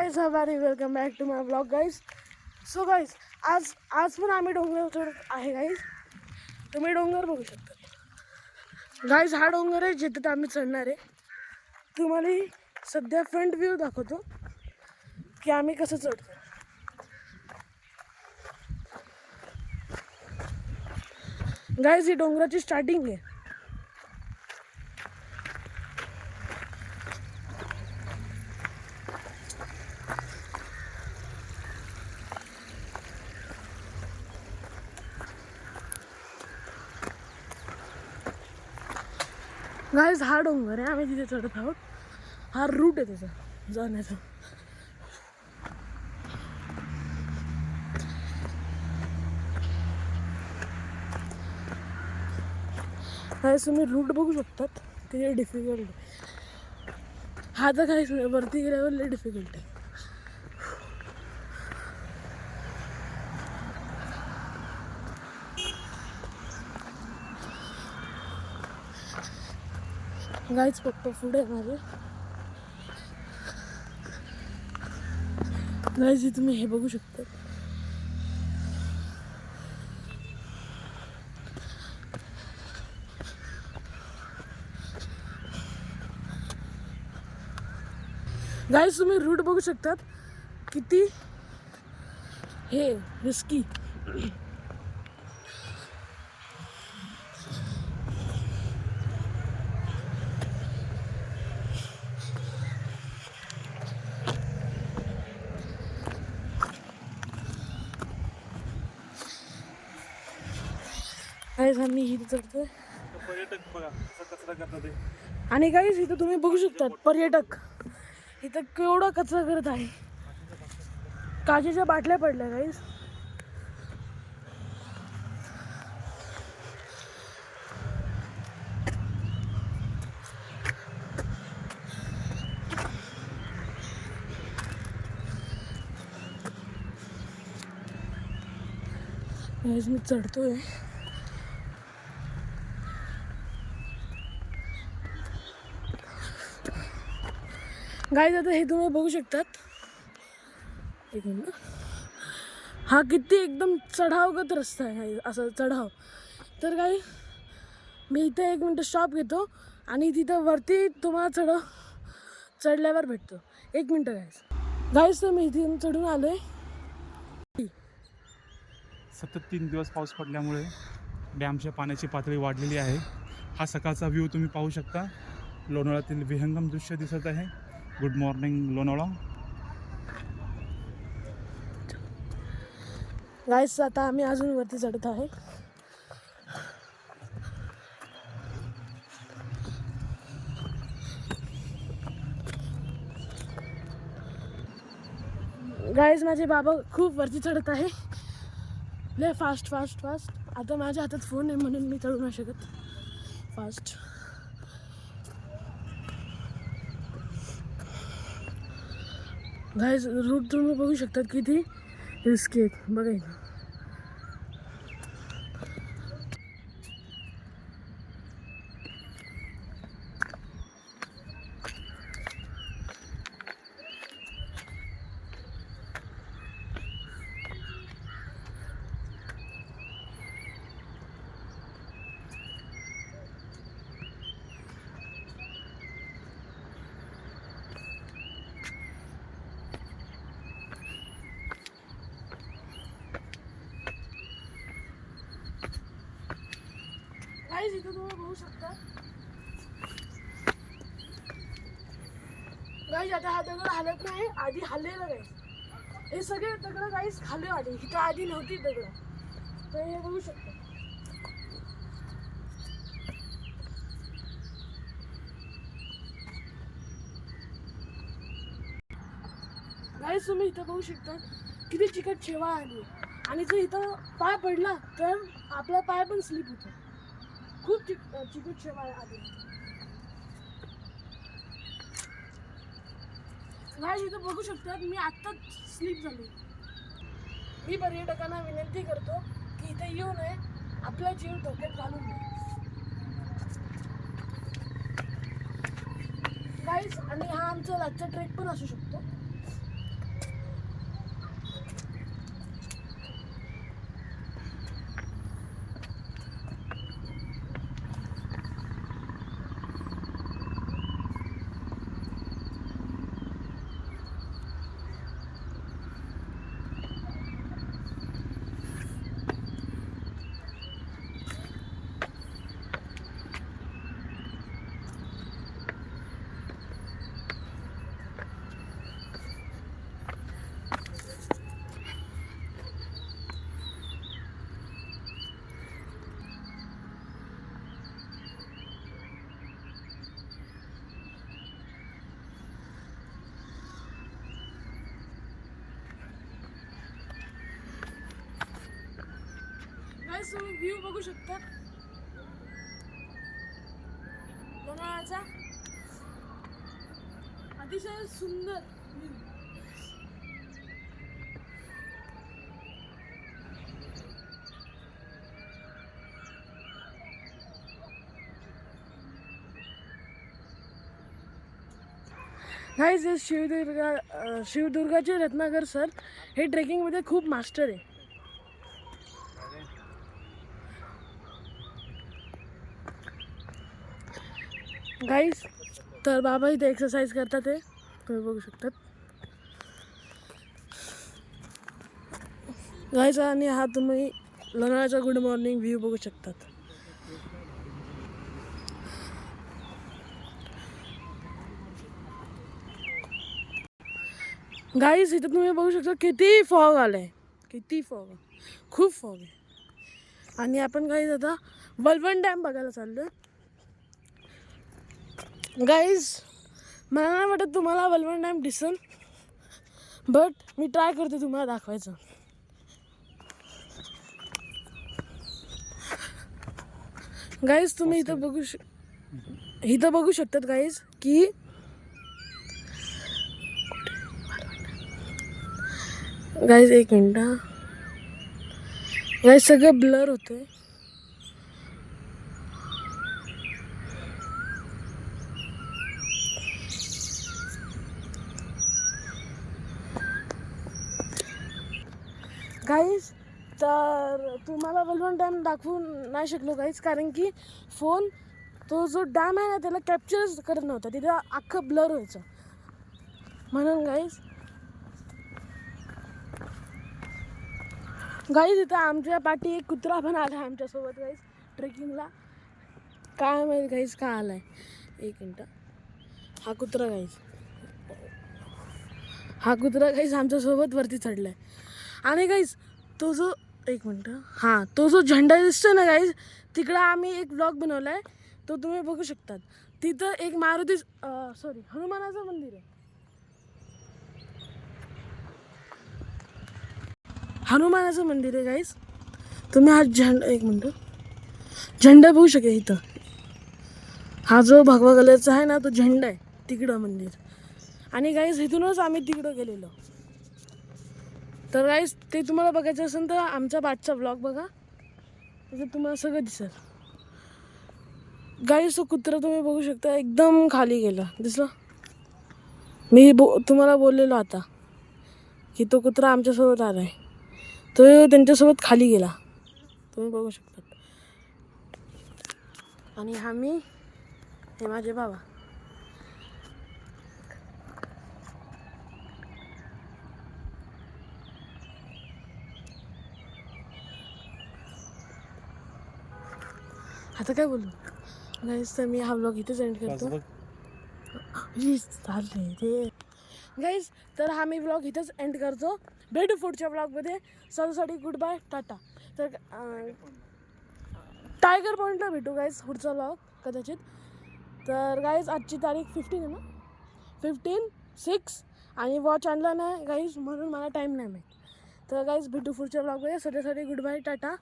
Guys हमारी welcome back to my blog guys. So guys आज पण आम्ही डोंगर चढत आहे गाइस. तुम्ही डोंगर बघू शकता गाइस. हा डोंगर आहे जिथे आम्ही चढणार आहे. तुम्हाला सध्या फ्रंट व्ह्यू दाखवतो की आम्ही कसं चढतो. गाइस ही डोंगराची स्टार्टिंग आहे. गाइस हा डोंगर आहे, आम्ही तिथे चढत आहोत. हा रूट आहे त्याचा जाण्याचा. गाइस तुम्ही रूट बघू शकतात किती डिफिकल्ट आहे. हा तर काहीच नाही, वरती गेल्यावर लय डिफिकल्ट आहे. गाइस पप्पा पुढे माझे. गाइस हे तुम्ही हे बघू शकता. गाइस तुम्ही रूट बघू शकतात किती हे रिस्की. गाइस आम्ही इथे चढतोय. पर्यटक बघा कचरा करतात ते. आणि गाइस इथं तुम्ही बघू शकतात पर्यटक इथं केवढा कचरा करत आहे. काचेच्या बाटल्या पडल्या गाइस. गाइस मी चढतोय. गाइस आता हे तुम्ही बघू शकतात. एक मिनिट. हा किती एकदम चढावगत रस्ता आहे गाइस, असं चढाव. तर गाइस मी इथे एक मिनिट स्टॉप घेतो आणि तिथं वरती तुम्हाला चढल्यावर भेटतो. एक मिनिट गाइस. गाइस तर मी इथे चढून आलोय. सतत 3 दिवस पाऊस पडल्यामुळे डॅमच्या पाण्याची पातळी वाढलेली आहे. हा सकाळचा व्ह्यू तुम्ही पाहू शकता. लोणावळ्यातील विहंगम दृश्य दिसत आहे. Good morning Lonavala. गाइस आता आम्ही अजून वरती चढत आहे. गाइस माझे बाबा खूप वरती चढत आहे. लय फास्ट फास्ट फास्ट. आता माझ्या हातात फोन आहे म्हणून मी चढू नाही शकत फास्ट. गाइस रूट तुम्ही बघू शकतात किती रिस्की आहे बघा. गाइस इथं तुम्ही बघू शकता. गाइस आता हा दगड हालत नाही, आधी हल्लेला गाइस. हे सगळे दगड गाइस खाली आले. इथं आधी नव्हती दगड. तर हे बघू शकता. गाइस तुम्ही इथं बघू शकता किती चिकट शेवाळ आली. आणि जर इथं पाय पडला तर आपला पाय पण स्लिप होतो. खूप चिकट शेवाळ आली. गाइस इथं बघू शकता मी आत्ताच स्लिप झालो. मी पर्यटकांना विनंती करतो की इथे येऊ नये, आपला जीव धोक्यात घालू नये गाइस. आणि हा आमचा लास्टचा ट्रेक पण असू शकतो. गाईज तुम्ही व्ह्यू बघू शकता लोणावळ्याचा अतिशय सुंदर व्ह्यू. गाईज हे शिवदुर्गाचे रत्नाकर सर हे ट्रेकिंगमध्ये खूप मास्टर आहे. गाईज तर बाबा इथे एक्सरसाइज करतात ते तुम्ही बघू शकतात. गाईज आणि हा तुम्ही लोणावळ्याचा गुड मॉर्निंग व्ह्यू बघू शकतात. गाईज इथे तुम्ही बघू शकता किती फॉग आलाय, किती फॉग, खूप फॉग आहे. आणि आपण गाईज आता वलवण डॅम बघायला चाललोय. गाईज मला नाही वाटत तुम्हाला वलवण डॅम दिसेल, बट मी ट्राय करते तुम्हाला दाखवायचं. गाईज तुम्ही इथं बघू शकतात गाईज की गाईज एक मिनिट. गाईज सगळं ब्लर होतंय. गाईज तर तुम्हाला वलवण डॅम दाखवून नाही शकलो गाईज, कारण की फोन तो जो डॅम आहे ना त्याला कॅप्चरच करत नव्हता, तिथं अख्खं ब्लर व्हायचं म्हणून. गाईज इथं आमच्या पाठी एक कुत्रा पण आला आमच्यासोबत गाईज ट्रेकिंगला. काय माहिती गाईज का आलाय, एक मिनटं. हा कुत्रा गाईज आमच्यासोबत वरती चढलाय. आणि गाईज तो जो एक मिनटं हां तो जो झेंडा दिसतो ना गाईज, तिकडं आम्ही एक ब्लॉग बनवला आहे, तो तुम्ही बघू शकतात. तिथं एक हनुमानाचं मंदिर आहे. हनुमानाचं मंदिर आहे गाईज. तुम्ही हा एक मिनटं झेंडा बघू शकेल इथं. हा जो भगवा कलरचा आहे ना तो झेंडा आहे तिकडं मंदिर. आणि गाईज इथूनच आम्ही तिकडं गेलेलो. तर गाईज ते तुम्हाला बघायचं असेल तर आमच्या पाठचा ब्लॉग बघा, तिथे तुम्हाला सगळं दिसेल. गाईज तो कुत्रा तुम्ही बघू शकता एकदम खाली गेला, दिसलं. मी तुम्हाला बोललेलो आता की तो कुत्रा आमच्यासोबत आला आहे, तो त्यांच्यासोबत खाली गेला, तुम्ही बघू शकता. आणि हे माझे बाबा. आता काय बोलू गाईज, तर मी हा व्लॉग इथेच एंड करतो. गाईज तर हा मी व्लॉग इथेच एंड करतो. भेटू पुढच्या व्लॉगमध्ये. सर्वसाठी गुड बाय, टाटा. तर टायगर पॉईंटला भेटू गाईज पुढचा व्लॉग कदाचित. तर गाईज आजची तारीख 15 आहे ना, 15/6 आणि वॉच आणला नाही गाईज म्हणून मला टाईम नाही माहीत. तर गाईज भेटू पुढच्या व्लॉगमध्ये. सध्यासाठी गुड बाय, टाटा.